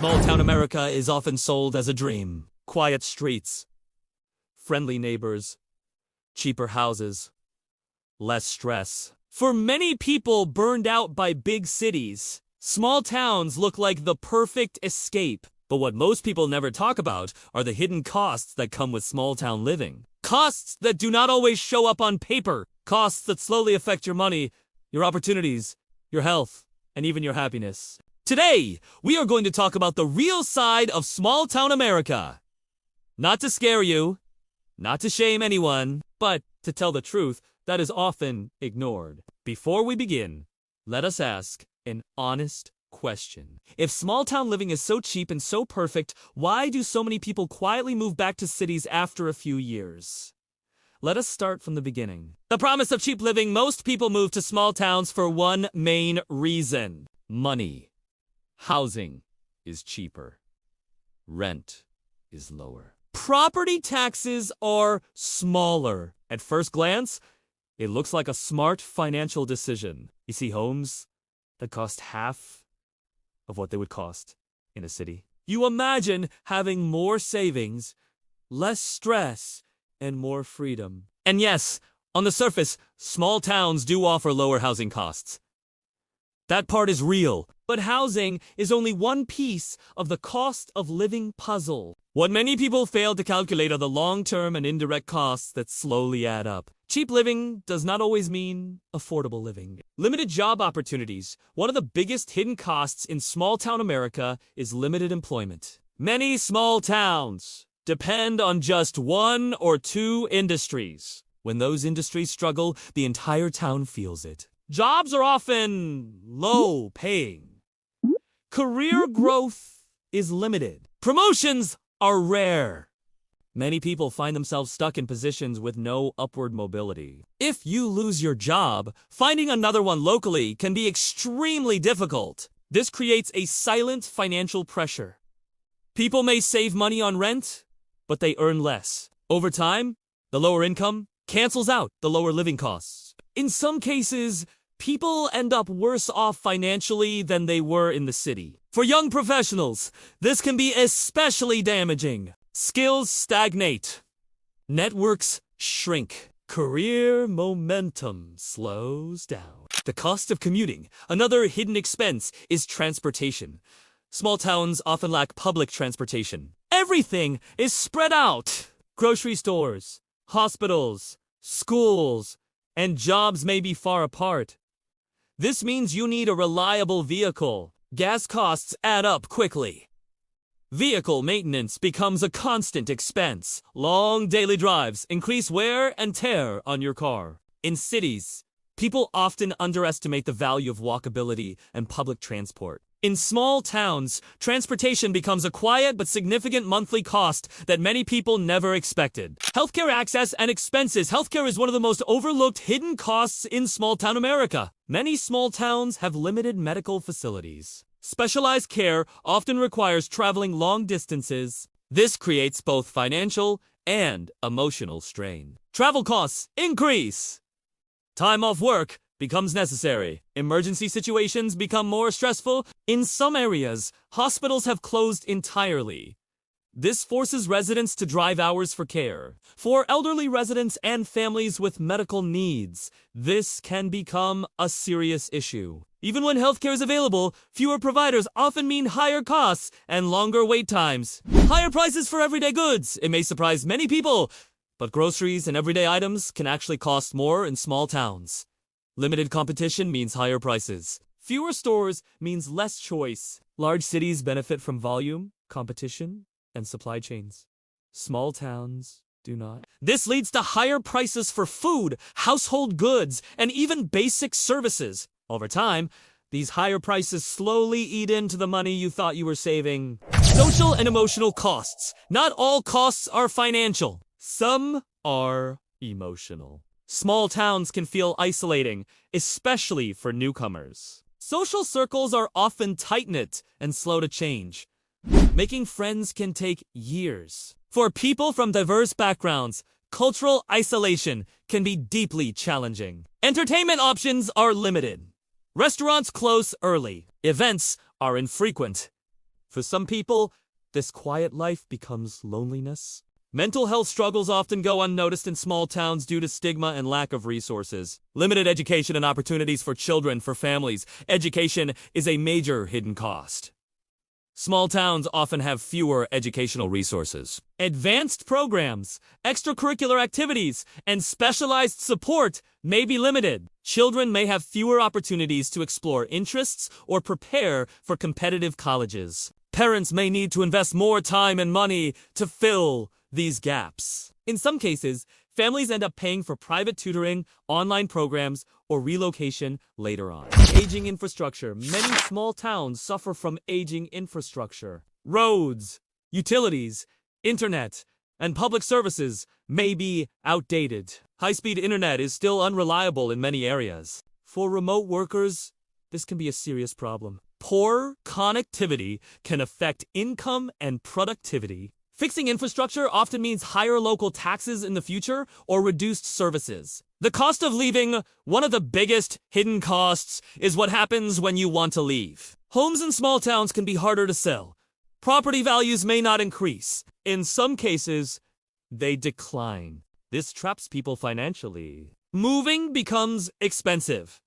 Small-town America is often sold as a dream. Quiet streets, friendly neighbors, cheaper houses, less stress. For many people burned out by big cities, small towns look like the perfect escape. But what most people never talk about are the hidden costs that come with small-town living. Costs that do not always show up on paper. Costs that slowly affect your money, your opportunities, your health, and even your happiness. Today, we are going to talk about the real side of small-town America. Not to scare you, not to shame anyone, but to tell the truth that is often ignored. Before we begin, let us ask an honest question. If small-town living is so cheap and so perfect, why do so many people quietly move back to cities after a few years? Let us start from the beginning. The promise of cheap living, most people move to small towns for one main reason: money. Housing is cheaper. Rent is lower. Property taxes are smaller. At first glance, it looks like a smart financial decision. You see homes that cost half of what they would cost in a city. You imagine having more savings, less stress, and more freedom. And yes, on the surface, small towns do offer lower housing costs. That part is real, but housing is only one piece of the cost of living puzzle. What many people fail to calculate are the long-term and indirect costs that slowly add up. Cheap living does not always mean affordable living. Limited job opportunities. One of the biggest hidden costs in small-town America is limited employment. Many small towns depend on just one or two industries. When those industries struggle, the entire town feels it. Jobs are often low-paying. Career growth is limited. Promotions are rare. Many people find themselves stuck in positions with no upward mobility. If you lose your job, finding another one locally can be extremely difficult. This creates a silent financial pressure. People may save money on rent, but they earn less. Over time, the lower income cancels out the lower living costs. In some cases, people end up worse off financially than they were in the city. For young professionals, this can be especially damaging. Skills stagnate. Networks shrink. Career momentum slows down. The cost of commuting. Another hidden expense is transportation. Small towns often lack public transportation. Everything is spread out. Grocery stores, hospitals, schools, and jobs may be far apart. This means you need a reliable vehicle. Gas costs add up quickly. Vehicle maintenance becomes a constant expense. Long daily drives increase wear and tear on your car. In cities, people often underestimate the value of walkability and public transport. In small towns, transportation becomes a quiet but significant monthly cost that many people never expected. Healthcare access and expenses. Healthcare is one of the most overlooked hidden costs in small-town America. Many small towns have limited medical facilities. Specialized care often requires traveling long distances. This creates both financial and emotional strain. Travel costs increase. Time off work becomes necessary. Emergency situations become more stressful. In some areas, hospitals have closed entirely. This forces residents to drive hours for care. For elderly residents and families with medical needs, this can become a serious issue. Even when healthcare is available, fewer providers often mean higher costs and longer wait times. Higher prices for everyday goods. It may surprise many people, but groceries and everyday items can actually cost more in small towns. Limited competition means higher prices. Fewer stores means less choice. Large cities benefit from volume, competition, and supply chains. Small towns do not. This leads to higher prices for food, household goods, and even basic services. Over time, these higher prices slowly eat into the money you thought you were saving. Social and emotional costs. Not all costs are financial. Some are emotional. Small towns can feel isolating, especially for newcomers. Social circles are often tight-knit and slow to change. Making friends can take years. For people from diverse backgrounds, cultural isolation can be deeply challenging. Entertainment options are limited. Restaurants close early. Events are infrequent. For some people, this quiet life becomes loneliness. Mental health struggles often go unnoticed in small towns due to stigma and lack of resources. Limited education and opportunities for children, for families. Education is a major hidden cost. Small towns often have fewer educational resources. Advanced programs, extracurricular activities, and specialized support may be limited. Children may have fewer opportunities to explore interests or prepare for competitive colleges. Parents may need to invest more time and money to fill these gaps. In some cases, families end up paying for private tutoring, online programs, or relocation later on. Aging infrastructure. Many small towns suffer from aging infrastructure. Roads, utilities, internet, and public services may be outdated. High-speed internet is still unreliable in many areas. For remote workers, this can be a serious problem. Poor connectivity can affect income and productivity. Fixing infrastructure often means higher local taxes in the future or reduced services. The cost of leaving, one of the biggest hidden costs, is what happens when you want to leave. Homes in small towns can be harder to sell. Property values may not increase. In some cases, they decline. This traps people financially. Moving becomes expensive.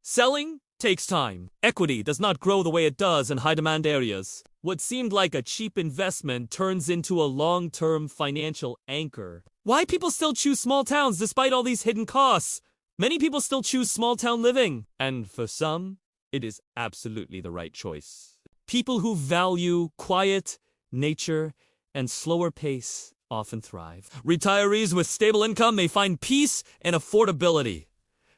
Selling takes time. Equity does not grow the way it does in high-demand areas. What seemed like a cheap investment turns into a long-term financial anchor. Why people still choose small towns despite all these hidden costs? Many people still choose small-town living, and for some, it is absolutely the right choice. People who value quiet, nature, and slower pace often thrive. Retirees with stable income may find peace and affordability.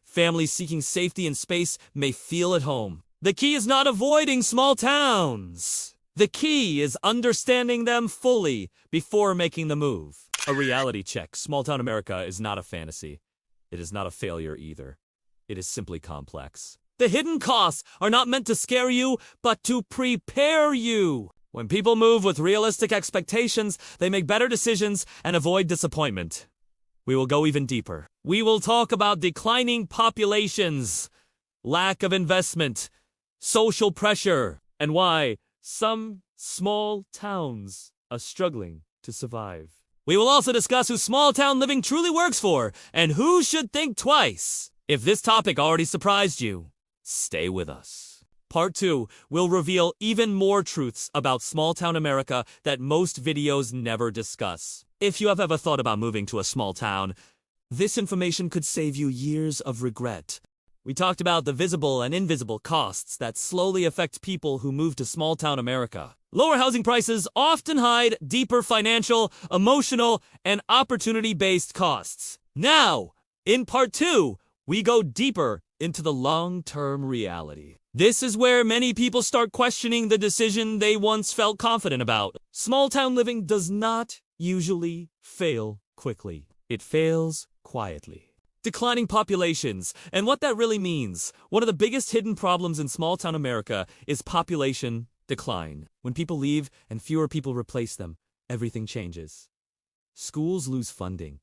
Families seeking safety and space may feel at home. The key is not avoiding small towns. The key is understanding them fully before making the move. A reality check. Small-town America is not a fantasy. It is not a failure either. It is simply complex. The hidden costs are not meant to scare you, but to prepare you. When people move with realistic expectations, they make better decisions and avoid disappointment. We will go even deeper. We will talk about declining populations, lack of investment, social pressure, and why some small towns are struggling to survive. We will also discuss who small-town living truly works for and who should think twice. If this topic already surprised you, stay with us. Part 2 will reveal even more truths about small-town America that most videos never discuss. If you have ever thought about moving to a small town, this information could save you years of regret. We talked about the visible and invisible costs that slowly affect people who move to small-town America. Lower housing prices often hide deeper financial, emotional, and opportunity-based costs. Now, in Part 2, we go deeper into the long-term reality. This is where many people start questioning the decision they once felt confident about. Small-town living does not usually fail quickly. It fails quietly. Declining populations, and what that really means. One of the biggest hidden problems in small-town America is population decline. When people leave and fewer people replace them, everything changes. Schools lose funding.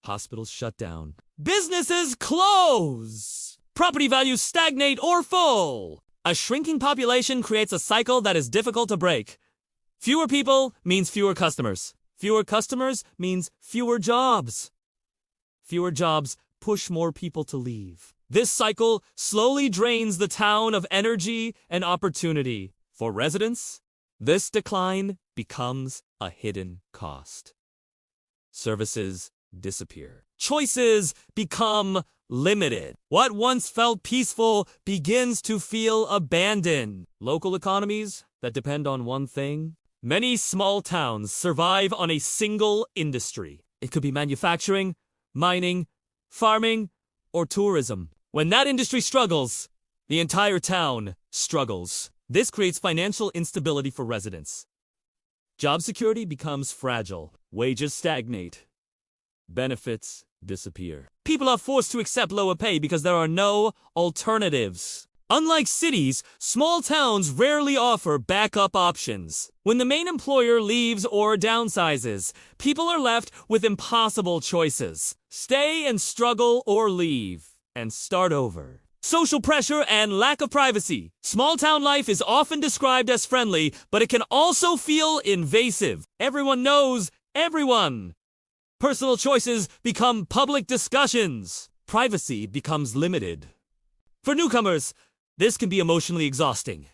Hospitals shut down. Businesses close. Property values stagnate or fall. A shrinking population creates a cycle that is difficult to break. Fewer people means fewer customers. Fewer customers means fewer jobs. Fewer jobs push more people to leave. This cycle slowly drains the town of energy and opportunity. For residents, this decline becomes a hidden cost. Services disappear. Choices become limited. What once felt peaceful begins to feel abandoned. Local economies that depend on one thing. Many small towns survive on a single industry. It could be manufacturing, mining, farming, or tourism. When that industry struggles, the entire town struggles. This creates financial instability for residents. Job security becomes fragile. Wages stagnate. Benefits disappear. People are forced to accept lower pay because there are no alternatives. Unlike cities, small towns rarely offer backup options. When the main employer leaves or downsizes, people are left with impossible choices. Stay and struggle or leave and start over. Social pressure and lack of privacy. Small-town life is often described as friendly, but it can also feel invasive. Everyone knows everyone. Personal choices become public discussions. Privacy becomes limited. For newcomers, this can be emotionally exhausting.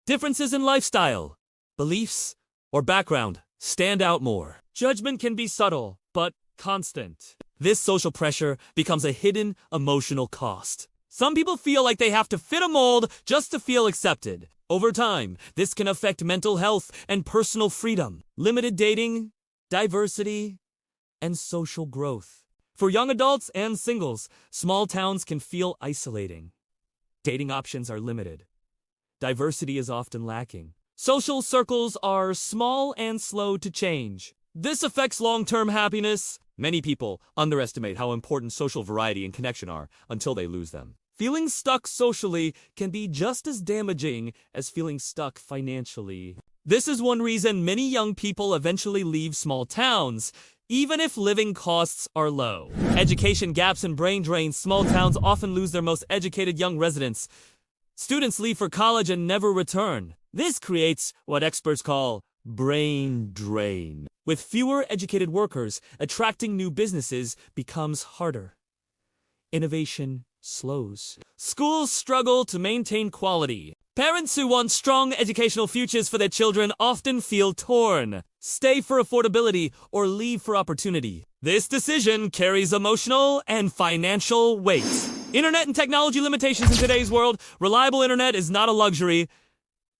Differences in lifestyle, beliefs, or background stand out more. Judgment can be subtle, but constant. This social pressure becomes a hidden emotional cost. Some people feel like they have to fit a mold just to feel accepted. Over time, this can affect mental health and personal freedom, limited dating, diversity, and social growth. For young adults and singles, small towns can feel isolating. Dating options are limited. Diversity is often lacking. Social circles are small and slow to change. This affects long-term happiness. Many people underestimate how important social variety and connection are until they lose them. Feeling stuck socially can be just as damaging as feeling stuck financially. This is one reason many young people eventually leave small towns, even if living costs are low. Education gaps and brain drains. Small towns often lose their most educated young residents. Students leave for college and never return. This creates what experts call brain drain. With fewer educated workers, attracting new businesses becomes harder. Innovation slows. Schools struggle to maintain quality. Parents who want strong educational futures for their children often feel torn. Stay for affordability or leave for opportunity. This decision carries emotional and financial weight. Internet and technology limitations in today's world. Reliable internet is not a luxury.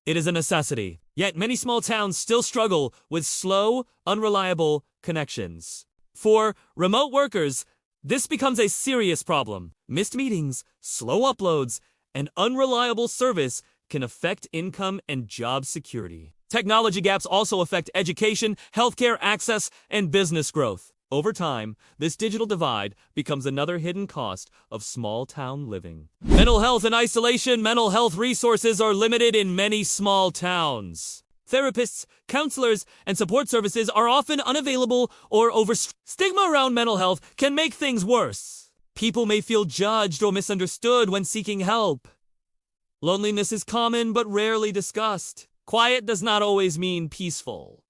It is a necessity. Yet many small towns still struggle with slow, unreliable connections. For remote workers, this becomes a serious problem. Missed meetings, slow uploads, and unreliable service can affect income and job security. Technology gaps also affect education, healthcare access, and business growth. Over time, this digital divide becomes another hidden cost of small-town living. Mental health and isolation. Mental health resources are limited in many small towns. Therapists, counselors, and support services are often unavailable or Stigma around mental health can make things worse. People may feel judged or misunderstood when seeking help. Loneliness is common but rarely discussed. Quiet does not always mean peaceful.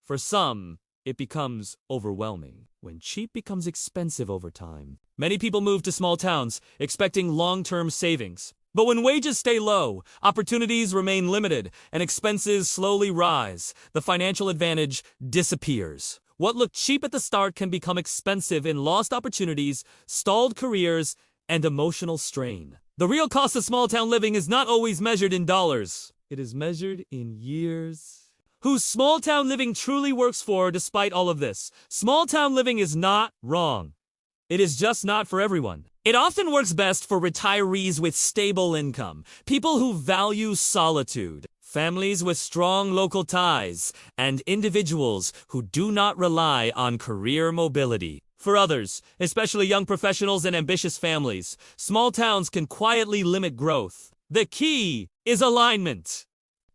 For some, it becomes overwhelming when cheap becomes expensive over time. Many people move to small towns expecting long-term savings. But when wages stay low, opportunities remain limited, and expenses slowly rise, the financial advantage disappears. What looked cheap at the start can become expensive in lost opportunities, stalled careers, and emotional strain. The real cost of small-town living is not always measured in dollars. It is measured in years. Whose small-town living truly works for despite all of this. Small-town living is not wrong. It is just not for everyone. It often works best for retirees with stable income, people who value solitude, families with strong local ties, and individuals who do not rely on career mobility. For others, especially young professionals and ambitious families, small towns can quietly limit growth. The key is alignment.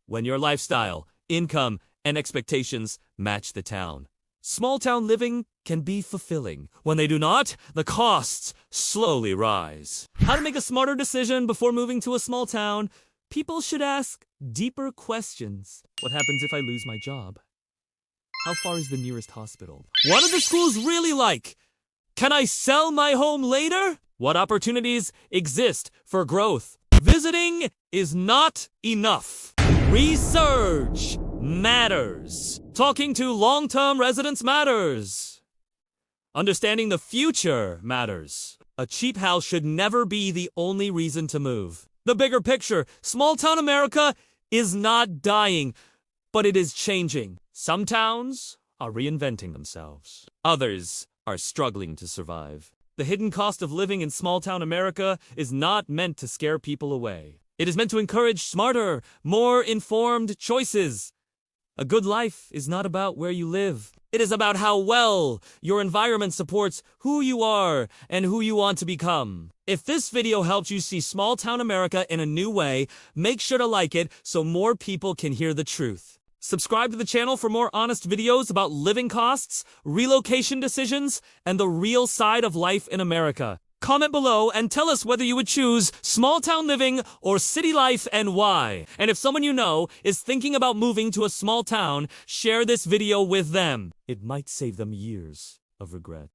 When your lifestyle, income, and expectations match the town, small-town living can be fulfilling. When they do not, the costs slowly rise. How to make a smarter decision before moving to a small town? People should ask deeper questions. What happens if I lose my job? How far is the nearest hospital? What are the schools really like? Can I sell my home later? What opportunities exist for growth? Visiting is not enough. Research matters. Talking to long-term residents matters. Understanding the future matters. A cheap house should never be the only reason to move. The bigger picture, small-town America is not dying, but it is changing. Some towns are reinventing themselves. Others are struggling to survive. The hidden cost of living in small-town America is not meant to scare people away. It is meant to encourage smarter, more informed choices. A good life is not about where you live. It is about how well your environment supports who you are and who you want to become. If this video helped you see small-town America in a new way, make sure to like it so more people can hear the truth. Subscribe to the channel for more honest videos about living costs, relocation decisions, and the real side of life in America. Comment below and tell us whether you would choose small town living or city life and why. And if someone you know is thinking about moving to a small town, share this video with them. It might save them years of regret.